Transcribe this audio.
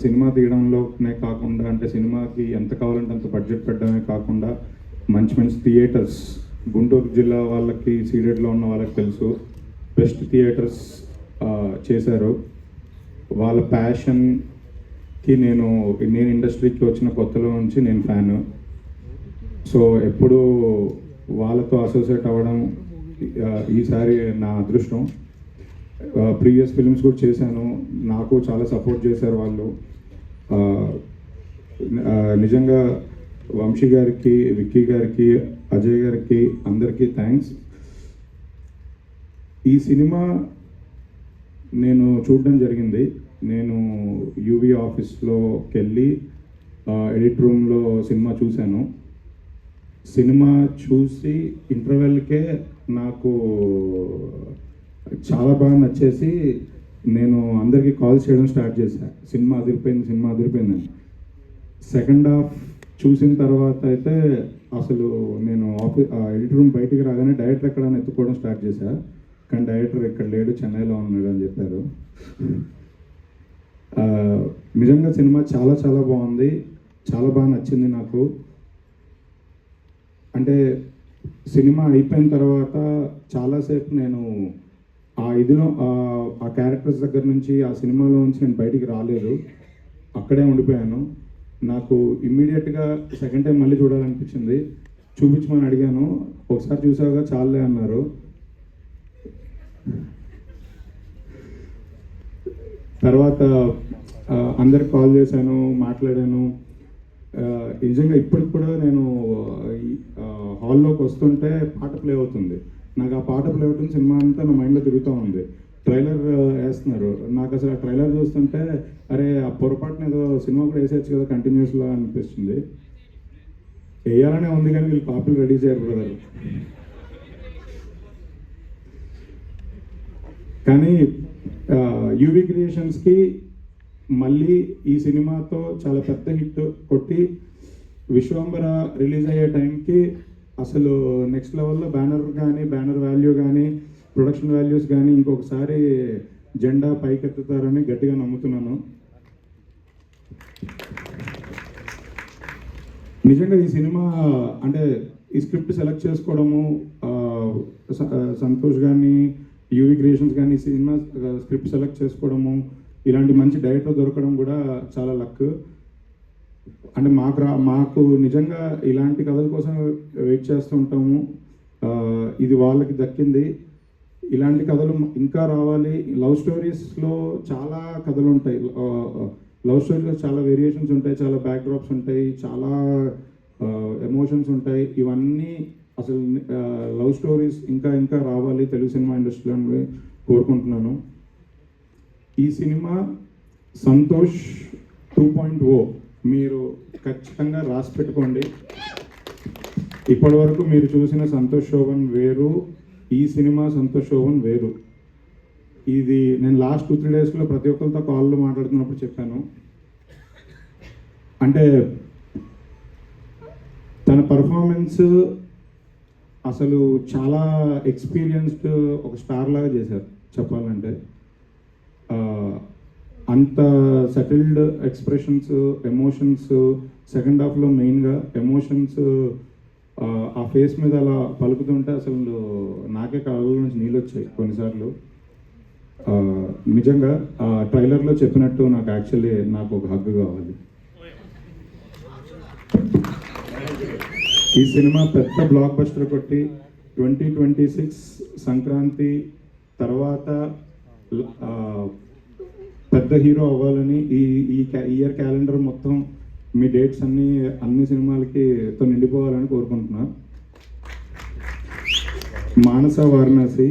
Cinema తీయడంలోనే కాకుండా, అంటే సినిమాకి ఎంత కావాలంటే అంత బడ్జెట్ పెట్టడమే కాకుండా మంచి మంచి థియేటర్స్, గుంటూరు జిల్లా వాళ్ళకి, సీడెడ్లో ఉన్న వాళ్ళకి తెలుసు, బెస్ట్ థియేటర్స్ చేశారు. వాళ్ళ ప్యాషన్కి నేను ఇండస్ట్రీకి వచ్చిన కొత్తలో నుంచి నేను ఫ్యాను. సో ఎప్పుడు వాళ్ళతో అసోసియేట్ అవ్వడం ఈసారి నా అదృష్టం. ప్రీవియస్ ఫిల్మ్స్ కూడా చేశాను, నాకు చాలా సపోర్ట్ చేశారు వాళ్ళు. నిజంగా వంశీ గారికి, విక్కీ గారికి, అజయ్ గారికి అందరికీ థ్యాంక్స్. ఈ సినిమా నేను చూడడం జరిగింది. నేను యూవీ ఆఫీస్లోకి వెళ్ళి ఎడిట్ రూమ్లో సినిమా చూశాను. సినిమా చూసి ఇంటర్వెల్కే నాకు చాలా బాగా నచ్చేసి నేను అందరికీ కాల్ చేయడం స్టార్ట్ చేశాను, సినిమా అదిరిపోయిందని. సెకండ్ హాఫ్ చూసిన తర్వాత అయితే అసలు నేను ఎడిట్ రూమ్ బయటికి రాగానే డైరెక్టర్ ఎక్కడైనా ఎత్తుకోవడం స్టార్ట్ చేశా. కానీ డైరెక్టర్ ఇక్కడ లేడు, చెన్నైలో ఉన్నాడు అని చెప్పారు. నిజంగా సినిమా చాలా చాలా బాగుంది, చాలా బాగా నచ్చింది నాకు. అంటే సినిమా అయిపోయిన తర్వాత చాలాసేపు నేను ఆ క్యారెక్టర్స్ దగ్గర నుంచి, ఆ సినిమాలో నుంచి నేను బయటికి రాలేదు, అక్కడే ఉండిపోయాను. నాకు ఇమ్మీడియట్గా సెకండ్ టైం మళ్ళీ చూడాలనిపించింది. చూపించమని అడిగాను, ఒకసారి చూసావుగా చాలే అన్నారు. తర్వాత అందరికి కాల్ చేశాను, మాట్లాడాను. నిజంగా ఇప్పటికి కూడా నేను హాల్లోకి వస్తుంటే పాట ప్లే అవుతుంది. నాకు ఆ పాట ప్లే అవుతుంది, సినిమా అంతా నా మైండ్లో తిరుగుతూ ఉంది. ట్రైలర్ వేస్తున్నారు, నాకు అసలు ఆ ట్రైలర్ చూస్తుంటే అరే ఆ పొరపాటున ఏదో సినిమా కూడా వేసేయచ్చు కదా కంటిన్యూస్లో అనిపిస్తుంది. వేయాలనే ఉంది కానీ వీళ్ళు కాపీలు రెడీ చేయరు బ్రదర్. కానీ యూవీ క్రియేషన్స్కి మళ్ళీ ఈ సినిమాతో చాలా పెద్ద హిట్ కొట్టి విశ్వంబర రిలీజ్ అయ్యే టైంకి అసలు నెక్స్ట్ లెవెల్లో బ్యానర్ వాల్యూ కానీ, ప్రొడక్షన్ వాల్యూస్ కానీ ఇంకొకసారి జెండా పైకెత్తుతారని గట్టిగా నమ్ముతున్నాను. నిజంగా ఈ సినిమా అంటే ఈ స్క్రిప్ట్ సెలెక్ట్ చేసుకోవడము, సంతోష్ కానీ, యూవీ క్రియేషన్స్ కానీ సినిమా స్క్రిప్ట్ సెలెక్ట్ చేసుకోవడము, ఇలాంటి మంచి డైరెక్టర్ దొరకడం కూడా చాలా లక్. అంటే మాకు నిజంగా ఇలాంటి కథల కోసం వెయిట్ చేస్తూ ఉంటాము, ఇది వాళ్ళకి దక్కింది. ఇలాంటి కథలు ఇంకా రావాలి. లవ్ స్టోరీస్లో చాలా కథలు ఉంటాయి, లవ్ స్టోరీలో చాలా వేరియేషన్స్ ఉంటాయి, చాలా బ్యాక్డ్రాప్స్ ఉంటాయి, చాలా ఎమోషన్స్ ఉంటాయి. ఇవన్నీ అసలు లవ్ స్టోరీస్ ఇంకా రావాలి తెలుగు సినిమా ఇండస్ట్రీలో అని కోరుకుంటున్నాను. ఈ సినిమా సంతోష్ 2.0 మీరు ఖచ్చితంగా రాసి పెట్టుకోండి. ఇప్పటి వరకు మీరు చూసిన సంతోష్ శోభన్ వేరు, ఈ సినిమా సంతోష్ శోభన్ వేరు. ఇది నేను లాస్ట్ 2-3 డేస్లో ప్రతి ఒక్కరితో కాల్లో మాట్లాడుతున్నప్పుడు చెప్పాను. అంటే తన పర్ఫార్మెన్స్ అసలు చాలా ఎక్స్పీరియన్స్డ్ ఒక స్టార్ లాగా చేశారు చెప్పాలంటే. అంత సెటిల్డ్ ఎక్స్ప్రెషన్స్, ఎమోషన్స్, సెకండ్ హాఫ్లో మెయిన్గా ఎమోషన్స్ ఆ ఫేస్ మీద అలా పలుకుతుంటే అసలు నాకే కళ్ళ నుంచి నీళ్ళు వచ్చాయి కొన్నిసార్లు. నిజంగా ఆ ట్రైలర్లో చెప్పినట్టు నాకు ఒక హగ్గు కావాలి. ఈ సినిమా పెద్ద బ్లాక్ బస్టర్ కొట్టి 2026 సంక్రాంతి తర్వాత పెద్ద హీరో అవ్వాలని ఈ ఇయర్ క్యాలెండర్ మొత్తం మీ డేట్స్ అన్ని సినిమాలకి నిండిపోవాలని కోరుకుంటున్నా. మానస వారణాసి